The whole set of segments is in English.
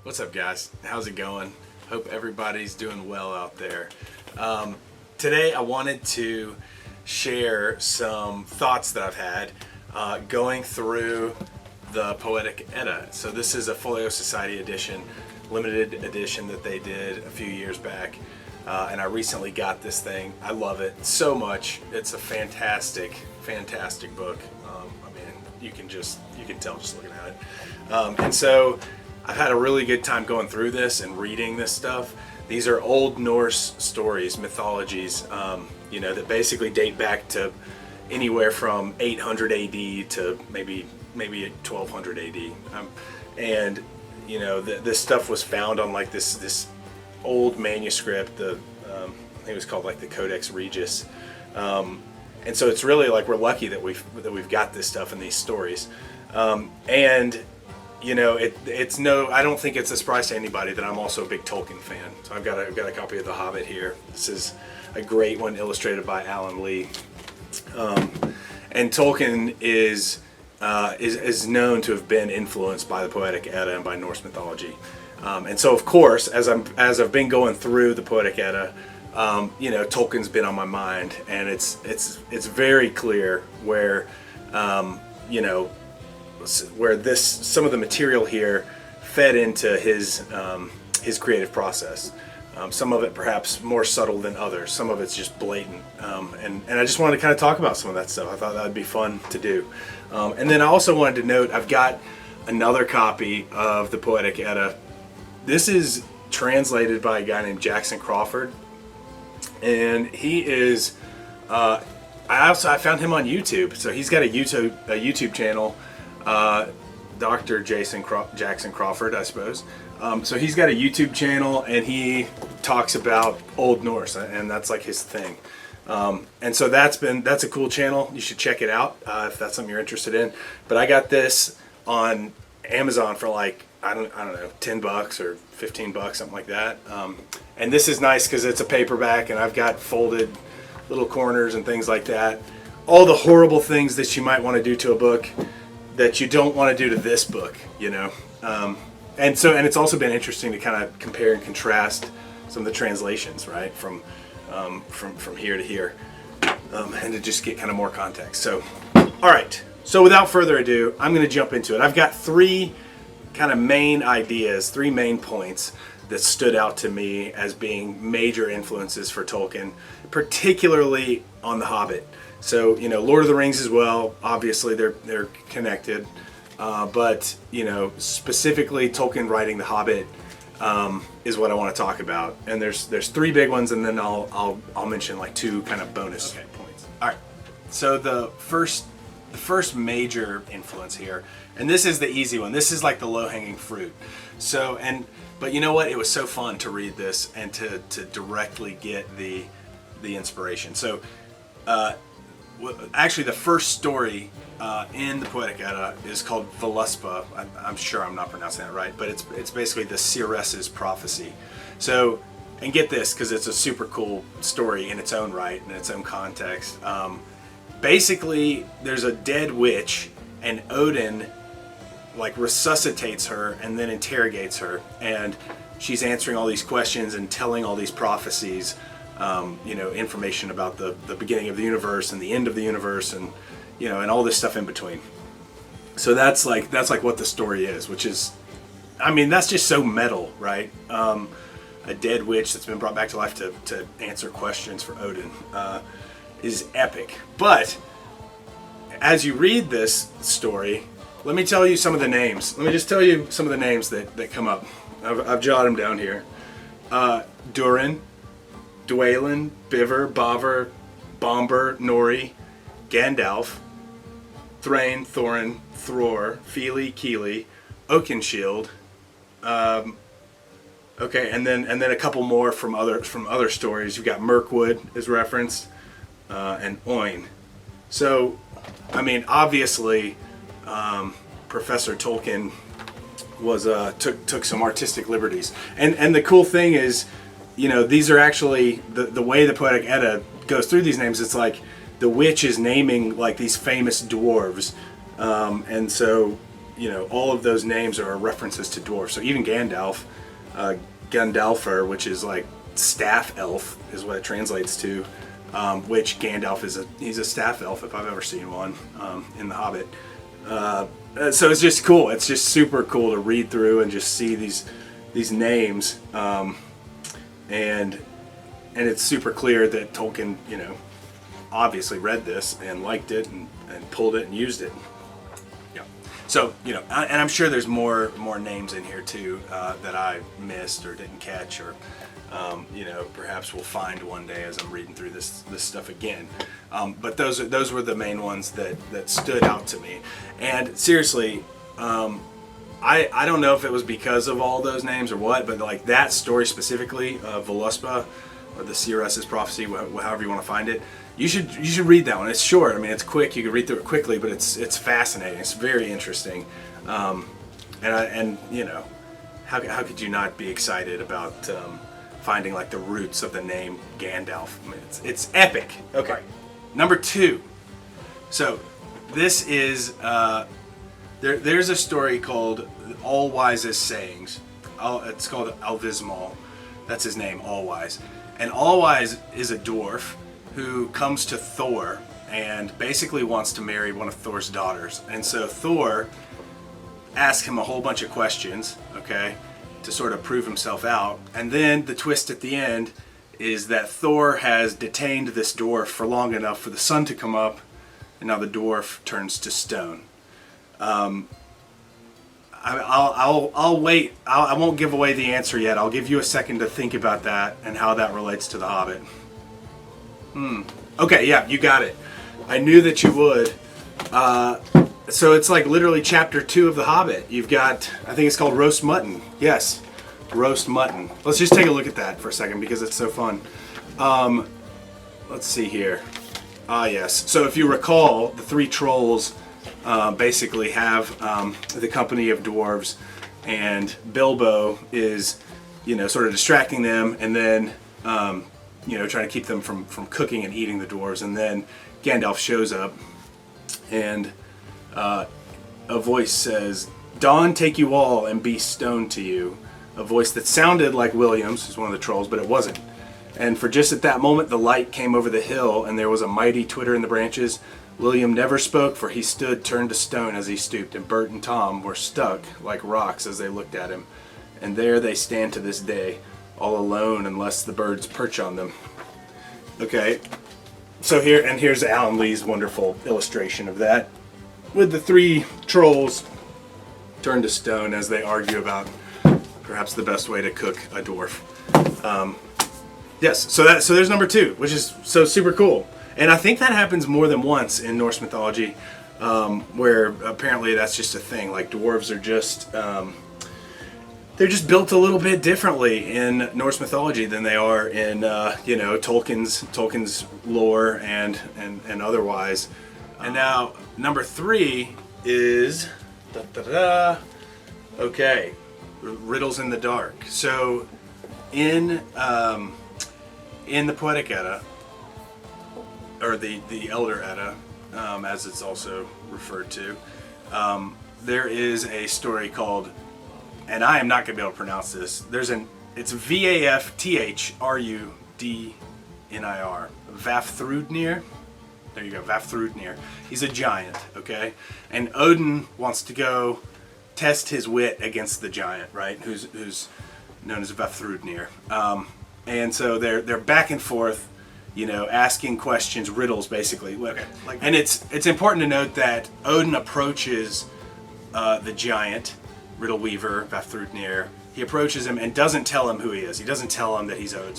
What's up, guys? How's it going? Hope everybody's doing well out there. Today I wanted to share some thoughts that I've had going through the Poetic Edda. So this is a Folio Society edition, limited edition that they did a few years back. And I recently got this thing. I love it so much. It's a fantastic book. I mean, you can tell just looking at it. And so I've had a really good time going through this and reading this stuff. These are Old Norse stories, mythologies, that basically date back to anywhere from 800 AD to maybe 1200 AD. And this stuff was found on like this old manuscript. I think it was called like the Codex Regius. And so it's really like we're lucky that we've got this stuff in these stories. I don't think it's a surprise to anybody that I'm also a big Tolkien fan. So I've got a copy of The Hobbit here. This is a great one, illustrated by Alan Lee. And Tolkien is known to have been influenced by the Poetic Edda and by Norse mythology. And so, of course, as I've been going through the Poetic Edda, Tolkien's been on my mind, and it's very clear where some of the material here fed into his creative process. Some of it perhaps more subtle than others. Some of it's just blatant. And I just wanted to kind of talk about some of that stuff. I thought that would be fun to do. And then I also wanted to note I've got another copy of the Poetic Edda. This is translated by a guy named Jackson Crawford. And he is, I found him on YouTube. So he's got a YouTube channel. Dr. Jackson Crawford, I suppose. So he's got a YouTube channel, and he talks about Old Norse, and that's like his thing. And so that's a cool channel. You should check it out if that's something you're interested in. But I got this on Amazon for like I don't know, $10 or $15, something like that. And this is nice because it's a paperback, and I've got folded little corners and things like that. All the horrible things that you might want to do to a book that you don't want to do to this book, and it's also been interesting to kind of compare and contrast some of the translations, right, from here to here, and to just get kind of more context. So, all right. So without further ado, I'm going to jump into it. I've got three kind of main ideas, three main points that stood out to me as being major influences for Tolkien, particularly on The Hobbit. So, Lord of the Rings as well, obviously they're connected. But specifically Tolkien writing The Hobbit is what I want to talk about. And there's three big ones, and then I'll mention like two kind of bonus points. All right. So the first major influence here, and this is the easy one. This is like the low-hanging fruit. So, but you know what? It was so fun to read this and to directly get the inspiration. So, actually, the first story in the Poetic Edda is called Voluspa. I'm sure I'm not pronouncing that right, but it's basically the seeress's prophecy. So, and get this, because it's a super cool story in its own right, in its own context. Basically, there's a dead witch, and Odin like resuscitates her and then interrogates her, and she's answering all these questions and telling all these prophecies. Information about the beginning of the universe and the end of the universe, and and all this stuff in between. So that's like what the story is, which is, I mean, that's just so metal, right? A dead witch that's been brought back to life to answer questions for Odin is epic. But as you read this story, let me tell you some of the names. Let me just tell you some of the names that come up. I've jotted them down here. Durin, Dwalin, Biver, Bavar, Bomber, Nori, Gandalf, Thrain, Thorin, Thror, Fili, Keely, Oakenshield. And then a couple more from other stories. You've got Mirkwood is referenced, and Oin. So, I mean, obviously, Professor Tolkien was took some artistic liberties, and the cool thing is, these are actually the way the Poetic Edda goes through these names. It's like the witch is naming like these famous dwarves, and so all of those names are references to dwarves. So even Gandalf, Gandalfur, which is like staff elf, is what it translates to. Which Gandalf he's a staff elf if I've ever seen one in the Hobbit. So it's just cool. It's just super cool to read through and just see these names, and it's super clear that Tolkien, obviously read this and liked it and pulled it and used it. Yeah. So and I'm sure there's more names in here too that I missed or didn't catch, or perhaps we'll find one day as I'm reading through this stuff again. But those were the main ones that stood out to me. And seriously, I don't know if it was because of all those names or what, but like that story specifically, Voluspa, or the Seeress's prophecy, however you want to find it, you should read that one. It's short. I mean, it's quick. You can read through it quickly, but it's fascinating. It's very interesting. How could you not be excited about finding like the roots of the name Gandalf? I mean, it's epic. Okay, right. Number 2. So this is there's a story called All Wise's Sayings. It's called Alvismal. That's his name, All Wise. And All Wise is a dwarf who comes to Thor and basically wants to marry one of Thor's daughters. And so Thor asks him a whole bunch of questions, okay, to sort of prove himself out. And then the twist at the end is that Thor has detained this dwarf for long enough for the sun to come up, and now the dwarf turns to stone. I'll wait. I won't give away the answer yet. I'll give you a second to think about that and how that relates to the Hobbit. Okay, yeah, you got it. I knew that you would. So it's like literally chapter 2 of the Hobbit. You've got, I think it's called Roast Mutton. Yes, Roast Mutton. Let's just take a look at that for a second because it's so fun. Let's see here. Yes. So if you recall, the 3 trolls basically have the company of dwarves, and Bilbo is, sort of distracting them, and then, trying to keep them from cooking and eating the dwarves. And then Gandalf shows up, and a voice says, "Dawn take you all and be stoned to you." A voice that sounded like William's, who's one of the trolls, but it wasn't. And for just at that moment, the light came over the hill, and there was a mighty twitter in the branches. William never spoke, for he stood turned to stone as he stooped, and Bert and Tom were stuck like rocks as they looked at him. And there they stand to this day, all alone unless the birds perch on them. Okay, so here's Alan Lee's wonderful illustration of that, with the 3 trolls turned to stone as they argue about perhaps the best way to cook a dwarf. Yes, so there's number 2, which is so super cool. And I think that happens more than once in Norse mythology, where apparently that's just a thing. Like dwarves are just, they're just built a little bit differently in Norse mythology than they are in, Tolkien's lore and otherwise. And now number 3 is, okay, Riddles in the Dark. So in the Poetic Edda, or the Elder Edda, as it's also referred to, there is a story called, and I am not going to be able to pronounce this. It's Vafthrudnir. Vafthrudnir. There you go, Vafthrudnir. He's a giant, okay? And Odin wants to go test his wit against the giant, right? Who's known as Vafthrudnir. And so they're back and forth, asking questions, riddles, basically. Okay. And it's important to note that Odin approaches the giant, Riddle Weaver, Vafthrudnir. He approaches him and doesn't tell him who he is. He doesn't tell him that he's Odin.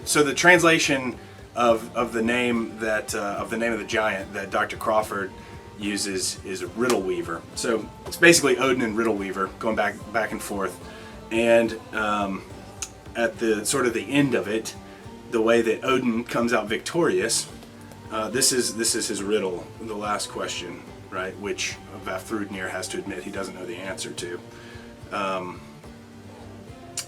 So the translation of the name of the giant that Dr. Crawford uses is Riddle Weaver. So it's basically Odin and Riddle Weaver going back and forth. And at the sort of the end of it, the way that Odin comes out victorious, this is his riddle, the last question, right? Which Vafthrudnir has to admit he doesn't know the answer to.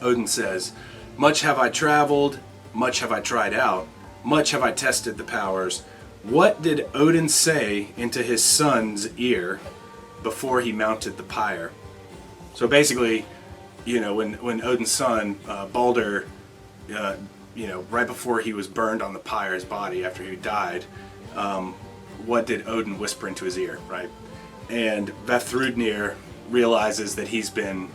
Odin says, "Much have I traveled, much have I tried out, much have I tested the powers. What did Odin say into his son's ear before he mounted the pyre. So basically, when Odin's son, Balder, right before he was burned on the pyre, his body, after he died, what did Odin whisper into his ear, right? And Vafthrudnir realizes that he's been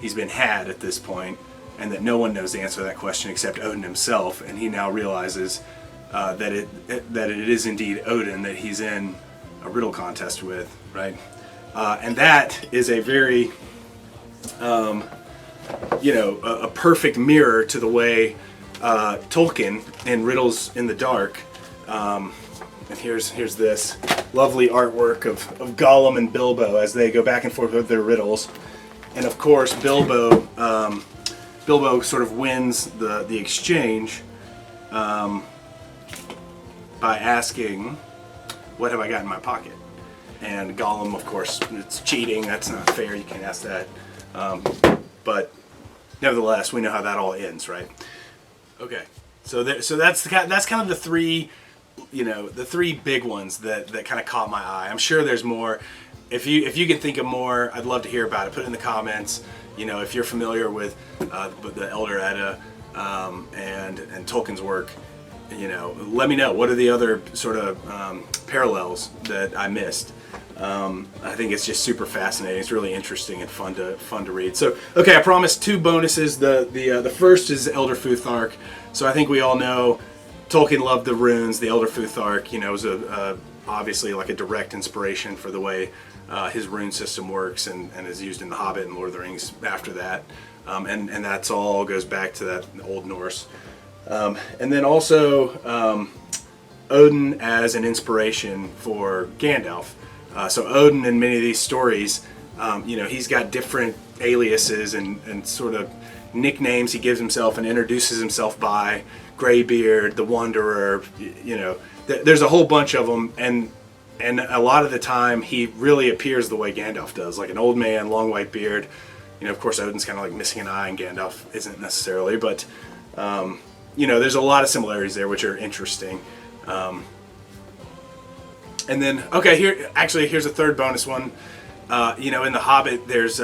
had at this point, and that no one knows the answer to that question except Odin himself, and he now realizes that it is indeed Odin that he's in a riddle contest with, right? And that is a very, a perfect mirror to the way Tolkien in Riddles in the Dark, and here's this lovely artwork of Gollum and Bilbo as they go back and forth with their riddles, and of course Bilbo sort of wins the exchange by asking, "What have I got in my pocket?" And Gollum, of course, it's cheating. That's not fair. You can't ask that. But nevertheless, we know how that all ends, right? Okay, so that's kind of the three, the three big ones that kind of caught my eye. I'm sure there's more. If you can think of more, I'd love to hear about it. Put it in the comments. If you're familiar with the Elder Edda and Tolkien's work, let me know. What are the other sort of parallels that I missed? I think it's just super fascinating. It's really interesting and fun to read. So, okay, I promised 2 bonuses. The first is Elder Futhark. So I think we all know Tolkien loved the runes. The Elder Futhark, was obviously like a direct inspiration for the way his rune system works, and is used in the Hobbit and Lord of the Rings after that. And that's all goes back to that Old Norse. And then also Odin as an inspiration for Gandalf. So Odin in many of these stories, he's got different aliases and sort of nicknames he gives himself and introduces himself by. Greybeard, the Wanderer, there's a whole bunch of them, and a lot of the time he really appears the way Gandalf does, like an old man, long white beard. Of course Odin's kind of like missing an eye and Gandalf isn't necessarily, but there's a lot of similarities there which are interesting. And then, okay, here's a third bonus one. In the Hobbit, there's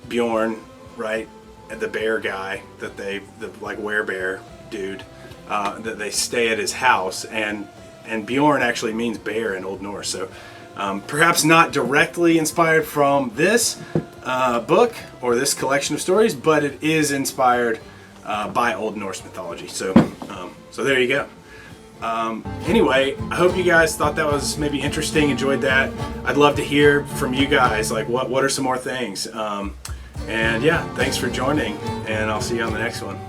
Bjorn, right, the bear guy that the werebear dude, that they stay at his house, and Bjorn actually means bear in Old Norse. So perhaps not directly inspired from this book or this collection of stories, but it is inspired by Old Norse mythology. So there you go. Anyway, I hope you guys thought that was maybe interesting, enjoyed that. I'd love to hear from you guys, like what are some more things. And yeah, thanks for joining, and I'll see you on the next one.